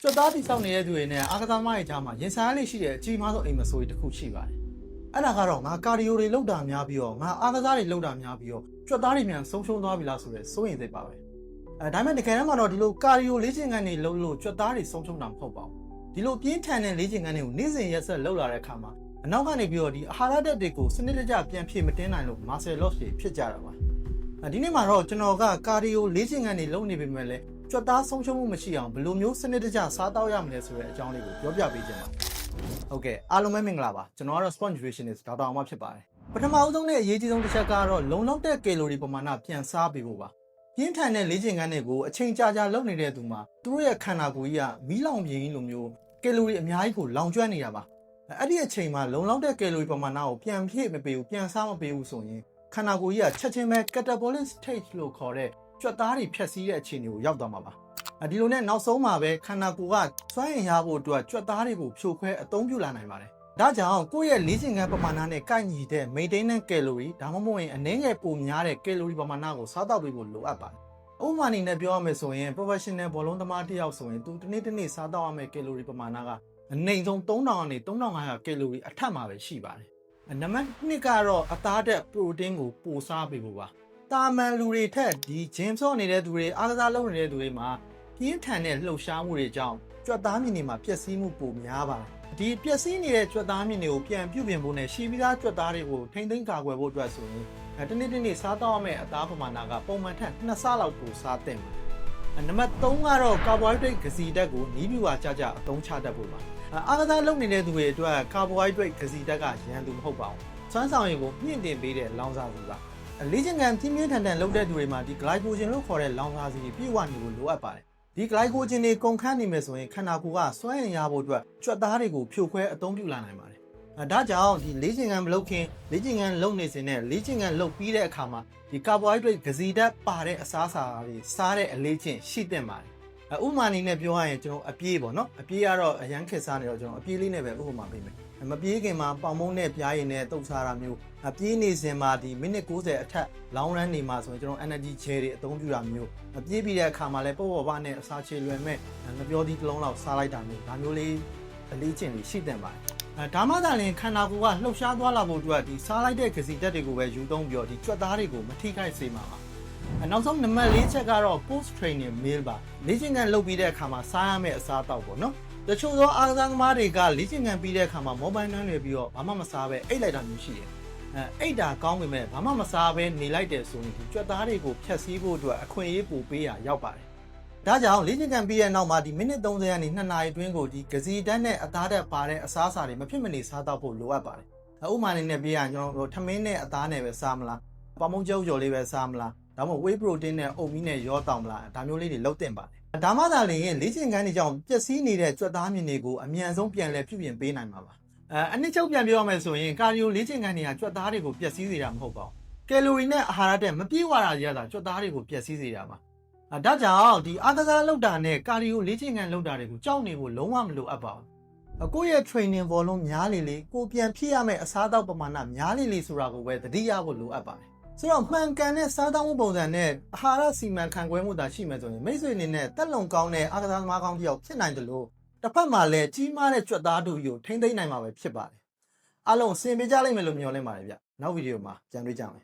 ကြွက်သားတိစောက်နေတဲ့သူတွေနဲ့အာကစားသမားတွေကြားမှာရင်ဆိုင်ရလိမ့်ရှိတဲ့အကြီးမားဆုံးအိမ်မဆိုးတစ်ခုရှိပါတယ်။အဲ့ဒါကတော့ငါကာဒီယိုတွေလုပ်တာများပြီးတော့ငါအားကစားတွေလုပ်တာများပြီးတော့ကြွက်သားတွေမြန်ဆုံးရှုံးသွားပြီလားဆိုတဲ့စိုးရိမ်စိတ်ပါပဲ။ဒါပေမဲ့တကယ်တမ်းမှာတော့ဒီလိုကာဒီယိုလေ့ကျင့်ခန်းတွေလုပ်လို့ကြွက်သားတွေဆုံးရှုံးတာမဟုတ်ပါဘူး။ဒီလိုပြင်းထန်တဲ့လေ့ကျင့်ခန်းတွေကိုနေ့စဉ်ရက်ဆက်လုပ်လာတဲ့အခါမှာအနောက်ကနေပြီးတော့ဒီအာဟာရဓာတ်တွေကိုစနစ်တကျပြန်ဖြည့်မတင်းနိုင်လို့ muscle loss တွေဖြစ်ကြတာပါ။ဒီနေ့မှာတော့ကျွန်တော်ကကာဒီယိုလေ့ကျင့်ခန်းတွေလုပ်နေပေမဲ့လည်းကြွက်သားဆုံးရှုံးမှုမရှိအောင်ဘယ်လိုမျိုးစနစ်တကျစားတောက်ရမလဲဆိုတဲ့အကြောင်းလေးကိုပြောပြပေးခြင်းပါ။ ဟုတ်ကဲ့အားလုံးပဲမင်္ဂလာပါကျွန်တော်ကတော့ Sport Nutritionist ဒေါက်တာအောင်မဖြစ်ပါတယ်ပထမအဆုံးနဲ့အရေးကြီးဆုံးတစ်ချက်ကတော့လုံလောက်တဲ့ကီလိုရီပမာဏပြန်စားပေးဖို့ပါပြင်းထန်တဲ့လေ့ကျင့်ခန်းတွေကိုအချိန်ကြာကြာလုပ်နေတဲ့သူမှာသူတို့ရဲ့ခန္ဓာကိုယ်ကြီးကမီးလောင်ပြင်းလိုမျိုးကီလိုရီအများကြီးကိုလောင်ကျွမ်းနေတာပါအဲ့ဒီအချိန်မှာလုံလောက်တဲ့ကီလိုရီပမာဏကိုပြန်ဖြည့်မပေးဘူးပြန်စားမပေးဘူးဆိုရင်ခန္ဓာကိုယ်ကြီးကချက်ချင်းပဲ catabolic stage လို့ခေါ်တဲ့ကြွက်သားတွေဖြတ်စည်းတဲ့အခြေအနေကိုရောက်သွားမှာပါဒီလိုနဲ့နောက်ဆုံးမှာပဲခန္ဓာကိုယ်ကစွမ်းအင်ရဖို့အတွက်ကြွက်သားတွေကိုဖြိုခွဲအသုံးပြုလာနိုင်ပါတယ်။ဒါကြောင့်ကိုယ့်ရဲ့လေ့ကျင့်ခန်းပမာဏနဲ့ကိုက်ညီတဲ့ maintenance calorie ဒါမှမဟုတ်ရင်အနည်းငယ်ပိုများတဲ့ calorie ပမာဏကိုစားတော့ပေးဖို့လိုအပ်ပါတယ်။ဥပမာအနေနဲ့ပြောရမယ်ဆိုရင် professional ဘောလုံးသမားတစ်ယောက်ဆိုရင်သူတစ်နေ့စားတော့ရမယ့် calorie ပမာဏကအနည်းဆုံး3000ကနေ3500 calorie အထက်မှာပဲရှိပါတယ်။နံပါတ်2ကတော့အသားဓာတ် protein ကိုပိုစားပေးဖို့ပါ။တာမန်လူတွေထက်ဒီ gym ဆော့နေတဲ့သူတွေအားကစားလုပ်နေတဲ့သူတွေမှာပြင်းထန်တဲ့လှုပ်ရှားမှုတွေကြောင့်ကြွက်သားမြင့်တွေမှာပျက်စီးမှုပိုများပါတယ်။ဒီပျက်စီးနေတဲ့ကြွက်သားမြင့်တွေကိုပြန်ပြုပြင်ဖို့နဲ့ရှည်ပြီးသားကြွက်သားတွေကိုထိမ့်သိမ်းကာကွယ်ဖို့အတွက်ဆိုရင်တနေ့စားတော့ရမယ့်အသားပမာဏကပုံမှန်ထက်2ဆလောက်ပိုစားသင့်ပါတယ်။နံပါတ်3ကတော့ carbohydrate ဂစီဓာတ်ကိုနီးပြူပါကြကြအသုံးချတတ်ဖို့ပါ။အားကစားလုပ်နေတဲ့သူတွေအတွက် carbohydrate ဂစီဓာတ်ကရန်သူမဟုတ်ပါဘူး။စွမ်းဆောင်ရည်ကိုမြင့်တင်ပေးတဲ့လောင်စာဆီပါ။လေ့ကျင့်ခန်းပြင်းပြင်းထန်ထန်လုပ်တဲ့သူတွေမှာဒီ glycogen လို့ခေါ်တဲ့လောင်စာဆီပြည့်ဝနေဖို့လိုအပ်ပါတယ်။ဒီ glycogen တွေကုန်ခန်းနေမယ်ဆိုရင်ခန္ဓာကိုယ်ကစွမ်းအင်ရဖို့အတွက်ကြွက်သားတွေကိုဖြိုခွဲအသုံးပြုလာနိုင်ပါတယ်။ဒါကြောင့်ဒီလေ့ကျင့်ခန်းမလုပ်ခင်လေ့ကျင့်ခန်းလုပ်နေစဉ်နဲ့လေ့ကျင့်ခန်းလုပ်ပြီးတဲ့အခါမှာဒီ carbohydrate ဂစီဓာတ်ပါတဲ့အစားအစာတွေစားတဲ့အလေးချင်းရှိသင့်ပါတယ်။ဥပမာအနေနဲ့ပြောရရင်ကျွန်တော်အပြေးပေါ့နော်။အပြေးကတော့အရန်ခက်စားနေတော့ကျွန်တော်အပြေးလေးနဲ့ပဲဥပမာပေးမယ်။မပြေးခင်မှာပေါင်မုံနဲ့ပြားရည်နဲ့တုပ်စားတာမျိုးပြေးနေစဉ်မှာဒီမိနစ်60အထက်လောင်းရမ်းနေမှာဆိုရင်ကျွန်တော် energy gel တွေအသုံးပြုတာမျိုးပြေးပြီးတဲ့အခါမှာလည်းပေါ့ပေါ့ပါနဲ့အစာချေလွယ်မဲ့ငပြောသီးတစ်လုံးလောက်စားလိုက်တာမျိုးဒါမျိုးလေးအလေးကျင့်လေးရှိသင့်ပါတယ်ဒါမှသာလျှင်ခန္ဓာကိုယ်ကလှုပ်ရှားသွားလာဖို့အတွက်ဒီစားလိုက်တဲ့ဂစီဓာတ်တွေကိုပဲယူသုံးပြီးတော့ဒီကြွက်သားတွေကိုမထိခိုက်စေမှာပါနောက်ဆုံးနံပါတ်4ချက်ကတော့ post training meal ပါလေ့ကျင့်ခန်းလုပ်ပြီးတဲ့အခါမှာစားရမယ့်အစားအသောက်ပေါ့နော်တချို့သောအားကစားသမားတွေကလေ့ကျင့်ခန်းပြီးတဲ့အခါမှာ mobile နှမ်းတွေပြီးတော့ဘာမှမစားပဲအိတ်လိုက်တာမျိုးရှိတယ်အိတ်တာကောင်းပေမဲ့ဘာမှမစားပဲနေလိုက်တယ်ဆိုရင်ဒီကြွက်သားတွေကိုဖြတ်စည်းဖို့အတွက်အခွင့်အရေးပိုပေးရရောက်ပါတယ်ဒါကြောင့်လေ့ကျင့်ခန်းပြီးတဲ့နောက်မှာဒီမိနစ်30ကနေ2နာရီအတွင်းကိုဒီဂစီဓာတ်နဲ့အသားဓာတ်ပါတဲ့အစားအစာတွေမဖြစ်မနေစားတော့ဖို့လိုအပ်ပါတယ်ဥပမာအနေနဲ့ပြရရင်ကျွန်တော်ထမင်းနဲ့အသားနဲ့ပဲစားမလားပေါင်မုံကြောက်ကြော်လေးပဲစားမလားဒါမှမဟုတ် whey protein နဲ့အုတ်မီးနဲ့ရောတောင်မလားဒါမျိုးလေးတွေလုပ်သင့်ပါတယ်ဒါမှသာလျှင်လေ့ကျင့်ခန်းတွေကြောင့်ပျက်စီးနေတဲ့ကြွက်သားမြင့်တွေကိုအမြန်ဆုံးပြန်လည်ပြုပြင်ပေးနိုင်မှာပါအနည်းချုပ်ပြန်ပြောရမယ်ဆိုရင်ကာဒီယိုလေ့ကျင့်ခန်းတွေကကြွက်သားတွေကိုပျက်စီးစေတာမဟုတ်ပါဘူးကယ်လိုရီနဲ့အာဟာရဓာတ်မပြည့်ဝတာကြီးကကြွက်သားတွေကိုပျက်စီးစေတာပါဒါကြောင့်ဒီအားကစားလုပ်တာနဲ့ကာဒီယိုလေ့ကျင့်ခန်းလုပ်တာတွေကိုကြောက်နေဖို့လုံးဝမလိုအပ်ပါဘူးကိုယ့်ရဲ့ training volume များလေလေကိုပြန်ဖြည့်ရမယ့်အစားအသောက်ပမာဏများလေလေဆိုတာကိုပဲသတိရဖို့လိုအပ်ပါတယ်ဆိုတော့မှန်ကန်တဲ့စားသောက်မှုပုံစံနဲ့အာဟာရစီမံခန့်ခွဲမှုသာရှိမယ်ဆိုရင်မိတ်ဆွေအနေနဲ့တက်လုံကောင်းတဲ့အားကစားသမားကောင်းတစ်ယောက်ဖြစ်နိုင်တယ်လို့တစ်ဖက်မှာလည်းကြီးမားတဲ့ကြွက်သားတူကြီးကိုထိမ့်သိမ်းနိုင်မှာပဲဖြစ်ပါတယ်အားလုံးအဆင်ပြေကြလိမ့်မယ်လို့မျှော်လင့်ပါတယ်ဗျနောက်ဗီဒီယိုမှာပြန်တွေ့ကြမယ်